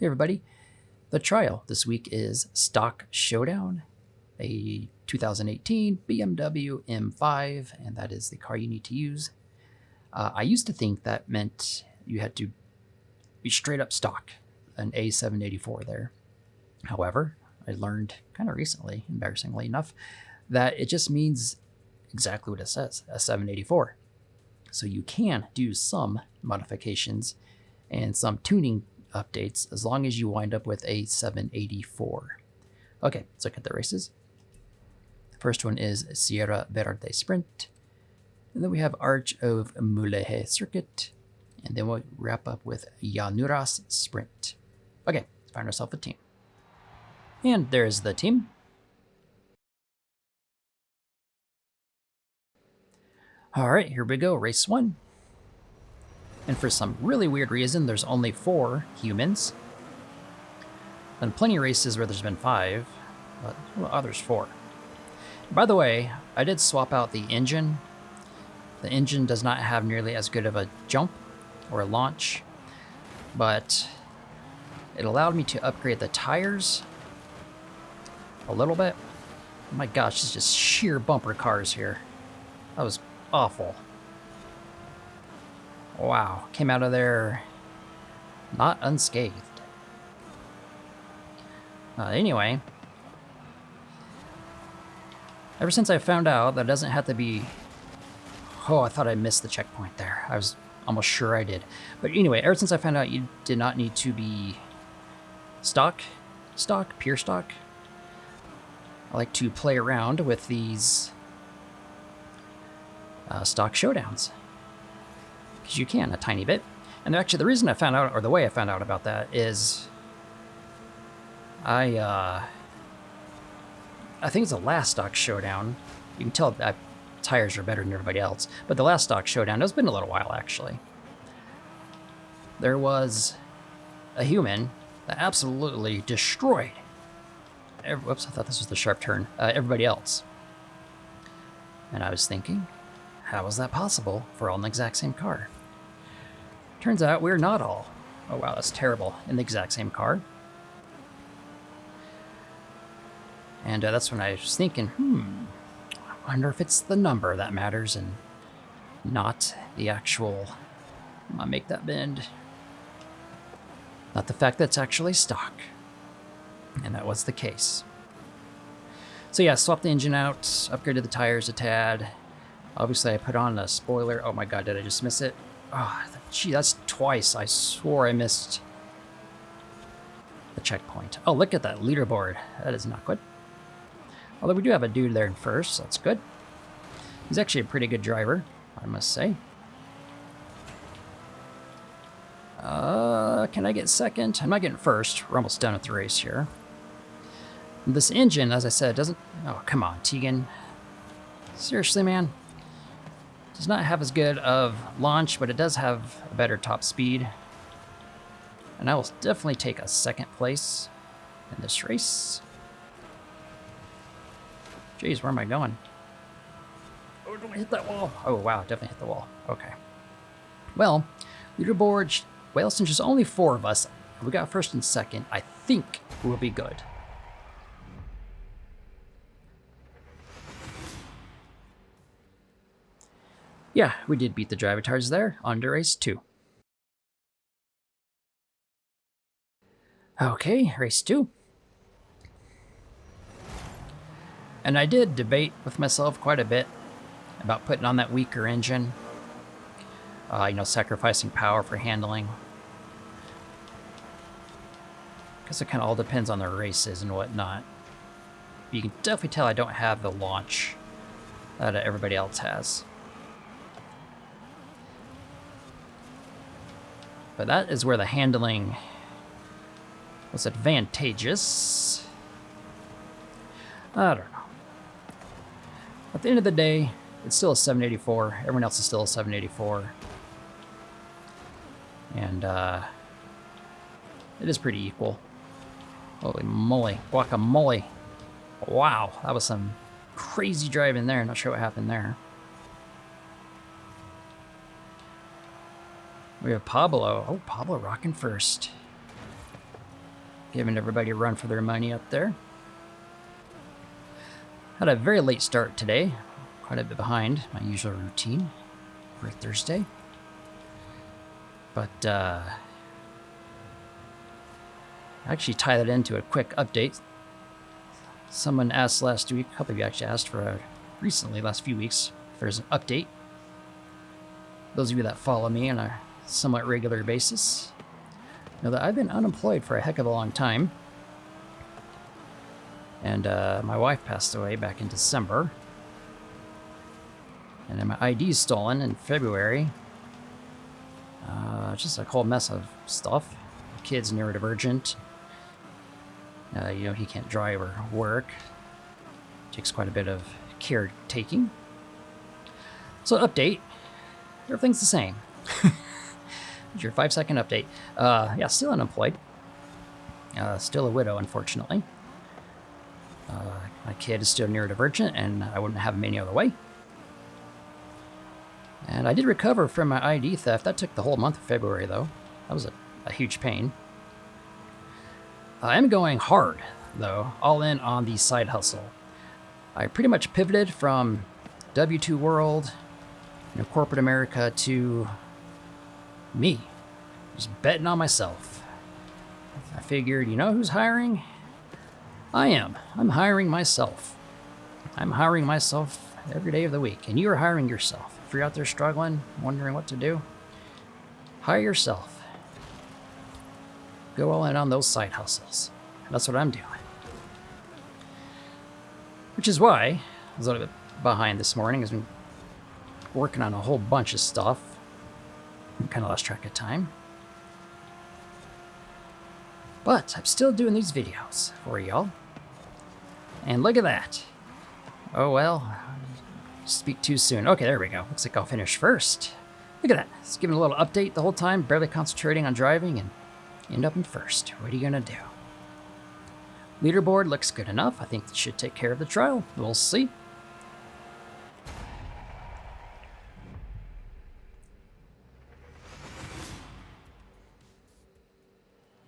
Hey everybody, the trial this week is Stock Showdown, a 2018 BMW M5, and that is the car you need to use. I used to think that meant you had to be straight up stock, an A784 there. However, I learned kind of recently, embarrassingly enough, that it just means exactly what it says, a 784. So you can do some modifications and some tuning updates as long as you wind up with a 784. Okay, let's look at the races. The first one is Sierra Verde Sprint. And then we have Arch of Mulegé Circuit. And then we'll wrap up with Llanuras Sprint. Okay, let's find ourselves a team. And there's the team. All right, here we go, race 1. And for some really weird reason, there's only 4 humans. And plenty of races where there's been 5, but there's 4. By the way, I did swap out the engine. The engine does not have nearly as good of a jump or a launch, but it allowed me to upgrade the tires a little bit. Oh my gosh, it's just sheer bumper cars here. That was awful. Wow, came out of there not unscathed. Anyway, ever since I found out that it doesn't have to be... Oh, I thought I missed the checkpoint there. I was almost sure I did. But anyway, ever since I found out you did not need to be pure stock, I like to play around with these stock showdowns. Because you can a tiny bit. And actually the reason I found out, or the way I found out about that is I think it's the last stock showdown. You can tell that tires are better than everybody else. But the last stock showdown, it's been a little while actually. There was a human that absolutely destroyed, whoops, I thought this was the sharp turn, everybody else. And I was thinking, how is that possible for all in the exact same car? Turns out we're not all, oh wow, that's terrible, in the exact same car. And that's when I was thinking, I wonder if it's the number that matters and not the actual, I'll make that bend, not the fact that it's actually stock. And that was the case. So yeah, swapped the engine out, upgraded the tires a tad. Obviously I put on a spoiler. Oh my god, did I just miss it? Oh, gee, that's twice. I swore I missed the checkpoint. Oh, look at that leaderboard. That is not good. Although we do have a dude there in first, so that's good. He's actually a pretty good driver, I must say. Can I get second? I'm not getting first. We're almost done with the race here. This engine, as I said, doesn't... Oh, come on, Tegan. Seriously, man? Does not have as good of launch, but it does have a better top speed. And I will definitely take a second place in this race. Jeez, where am I going? Oh, don't hit that wall. Oh, wow, definitely hit the wall. Okay. Well, leaderboard, well, since there's only 4 of us, we got first and second, I think we'll be good. Yeah, we did beat the driver tires there on to race 2. Okay, race 2. And I did debate with myself quite a bit about putting on that weaker engine. Sacrificing power for handling. Because it kind of all depends on the races and whatnot. But you can definitely tell I don't have the launch that everybody else has. But that is where the handling was advantageous. I don't know. At the end of the day, it's still a 784. Everyone else is still a 784. And it is pretty equal. Holy moly, guacamole. Wow, that was some crazy driving there. Not sure what happened there. We have Pablo. Oh, Pablo rocking first. giving everybody a run for their money up there. Had a very late start today, quite a bit behind my usual routine for Thursday. But actually tie that into a quick update. Someone asked last week, a couple of you actually asked for recently, last few weeks, if there's an update. Those of you that follow me on a somewhat regular basis know that I've been unemployed for a heck of a long time. And my wife passed away back in December. And then my ID's stolen in February. Just a whole mess of stuff. The kid's neurodivergent. He can't drive or work. Takes quite a bit of caretaking. So update. Everything's the same. Your 5-second update. Yeah, still unemployed. Still a widow, unfortunately. My kid is still neurodivergent, and I wouldn't have him any other way. And I did recover from my ID theft. That took the whole month of February, though. That was a huge pain. I am going hard, though, all in on the side hustle. I pretty much pivoted from W2 world, corporate America, to me. Just betting on myself. I figured, who's hiring? I am. I'm hiring myself. I'm hiring myself every day of the week, and you are hiring yourself. If you're out there struggling, wondering what to do, hire yourself. Go all in on those side hustles. That's what I'm doing. Which is why I was a little bit behind this morning. I've been working on a whole bunch of stuff. I kind of lost track of time. But I'm still doing these videos for y'all. And look at that. Oh well, speak too soon. Okay, there we go. Looks like I'll finish first. Look at that. Just giving a little update the whole time, barely concentrating on driving, and end up in first. What are you gonna do? Leaderboard looks good enough. I think it should take care of the trial. We'll see.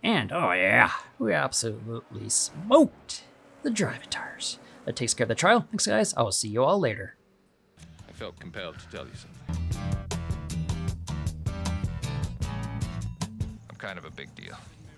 And oh yeah, we absolutely smoked the drivatars. That takes care of the trial. Thanks guys, I will see you all later. I felt compelled to tell you something. I'm kind of a big deal.